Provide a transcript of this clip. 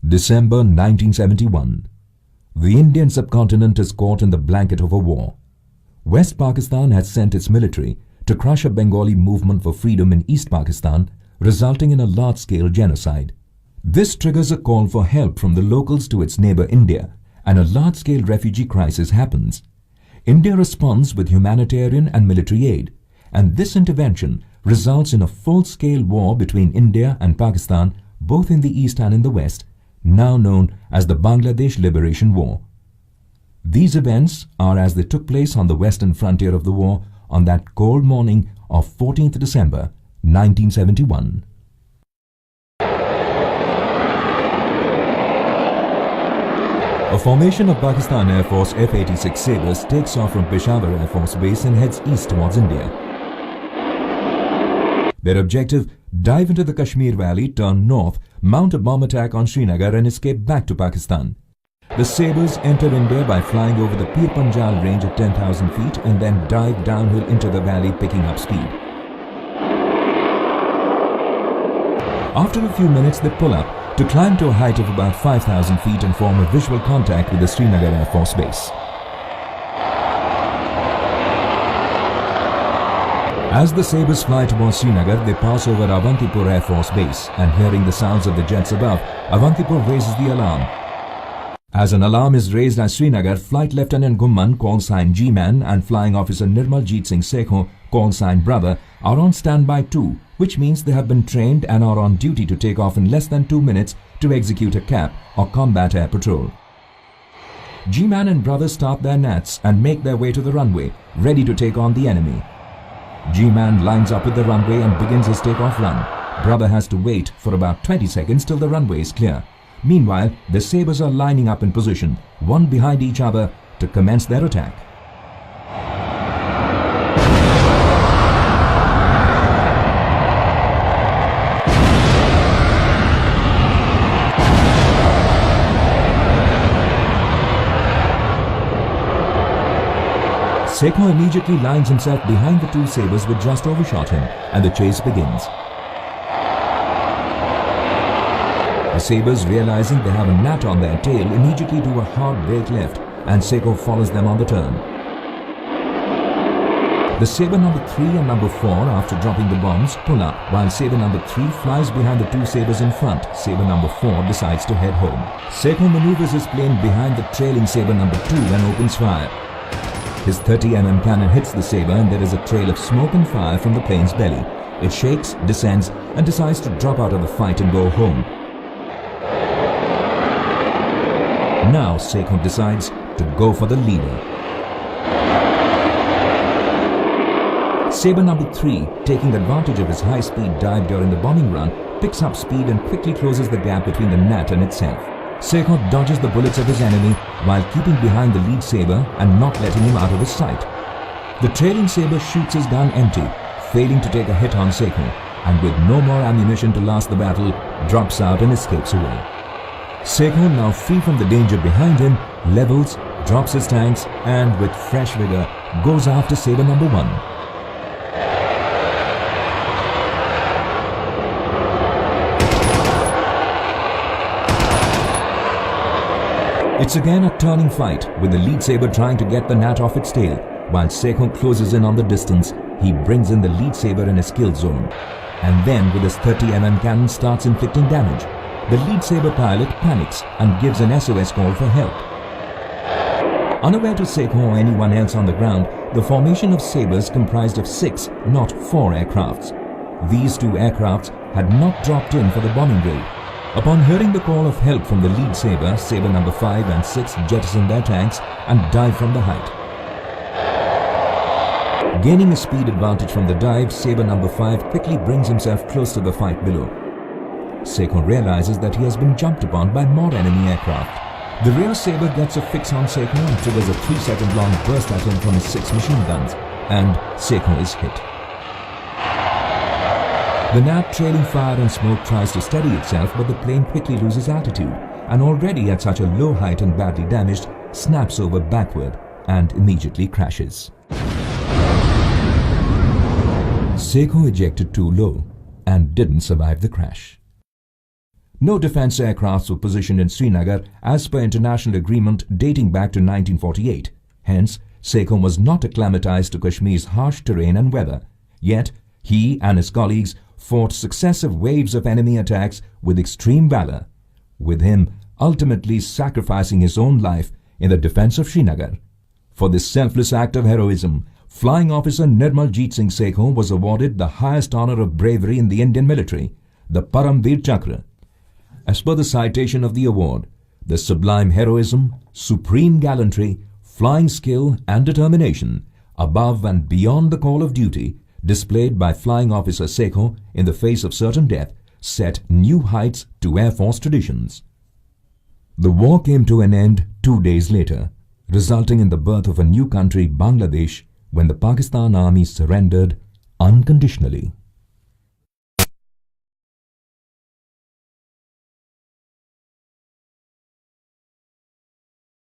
December 1971. The Indian subcontinent is caught in the blanket of a war. West Pakistan had sent its military to crush a Bengali movement for freedom in East Pakistan, resulting in a large-scale genocide. This triggers a call for help from the locals to its neighbor India, and a large-scale refugee crisis happens. India responds with humanitarian and military aid, and this intervention results in a full-scale war between India and Pakistan, both in the east and in the west, now known as the Bangladesh Liberation War. These events are as they took place on the western frontier of the war on that cold morning of 14th December 1971. A formation of Pakistan Air Force F-86 Sabres takes off from Peshawar Air Force Base and heads east towards India. Their objective: dive into the Kashmir Valley, turn north, mount a bomb attack on Srinagar and escape back to Pakistan. The Sabres enter India by flying over the Pir Panjal range at 10,000 feet and then dive downhill into the valley, picking up speed. After a few minutes, they pull up to climb to a height of about 5,000 feet and form a visual contact with the Srinagar Air Force Base. As the Sabres fly towards Srinagar, they pass over Avantipur Air Force Base, and hearing the sounds of the jets above, Avantipur raises the alarm. As an alarm is raised at Srinagar, Flight Lieutenant Gumman, call sign G-Man, and Flying Officer Nirmal Jit Singh Sekhon, call sign Brother, are on standby too, which means they have been trained and are on duty to take off in less than 2 minutes to execute a CAP or combat air patrol. G-Man and Brother start their nats and make their way to the runway, ready to take on the enemy. G-Man lines up with the runway and begins his takeoff run. Brother has to wait for about 20 seconds till the runway is clear. Meanwhile, the Sabres are lining up in position, one behind each other, to commence their attack. Sekhon immediately lines himself behind the two Sabres which just overshot him, and the chase begins. The Sabres, realizing they have a gnat on their tail, immediately do a hard brake left, and Sekhon follows them on the turn. The Sabre number 3 and number 4, after dropping the bombs, pull up, while Sabre number 3 flies behind the two Sabres in front. Sabre number 4 decides to head home. Sekhon maneuvers his plane behind the trailing Sabre number 2 and opens fire. His 30mm cannon hits the Sabre and there is a trail of smoke and fire from the plane's belly. It shakes, descends, and decides to drop out of the fight and go home. Now Sekhon decides to go for the leader. Sabre number 3, taking advantage of his high-speed dive during the bombing run, picks up speed and quickly closes the gap between the gnat and itself. Sekhon dodges the bullets of his enemy while keeping behind the lead Sabre and not letting him out of his sight. The trailing Sabre shoots his gun empty, failing to take a hit on Sekhon, and with no more ammunition to last the battle, drops out and escapes away. Sekhon, now free from the danger behind him, levels, drops his tanks, and with fresh vigor goes after Sabre number 1. It's again a turning fight, with the lead Sabre trying to get the gnat off its tail. While Sekhon closes in on the distance, he brings in the lead Sabre in his kill zone. And then with his 30mm cannon starts inflicting damage. The lead Sabre pilot panics and gives an SOS call for help. Unaware to Sekhon or anyone else on the ground, the formation of Sabres comprised of 6, not 4 aircrafts. These 2 aircrafts had not dropped in for the bombing raid. Upon hearing the call of help from the lead Sabre, Sabre number 5 and 6 jettison their tanks and dive from the height. Gaining a speed advantage from the dive, Sabre number 5 quickly brings himself close to the fight below. Sekhon realizes that he has been jumped upon by more enemy aircraft. The rear Sabre gets a fix on Sekhon and triggers a 3-second long burst at him from his 6 machine guns, and Sekhon is hit. The gnat, trailing fire and smoke, tries to steady itself, but the plane quickly loses altitude and, already at such a low height and badly damaged, snaps over backward and immediately crashes. Sekhon ejected too low and didn't survive the crash. No defense aircrafts were positioned in Srinagar as per international agreement dating back to 1948. Hence, Sekhon was not acclimatized to Kashmir's harsh terrain and weather. Yet, he and his colleagues fought successive waves of enemy attacks with extreme valor, with him ultimately sacrificing his own life in the defense of Srinagar. For this selfless act of heroism, Flying Officer Nirmal Jit Singh Sekhon was awarded the highest honor of bravery in the Indian military, the Param Chakra. As per the citation of the award, the sublime heroism, supreme gallantry, flying skill and determination, above and beyond the call of duty, displayed by Flying Officer Sekhon in the face of certain death, set new heights to Air Force traditions. The war came to an end 2 days later, resulting in the birth of a new country, Bangladesh, when the Pakistan Army surrendered unconditionally.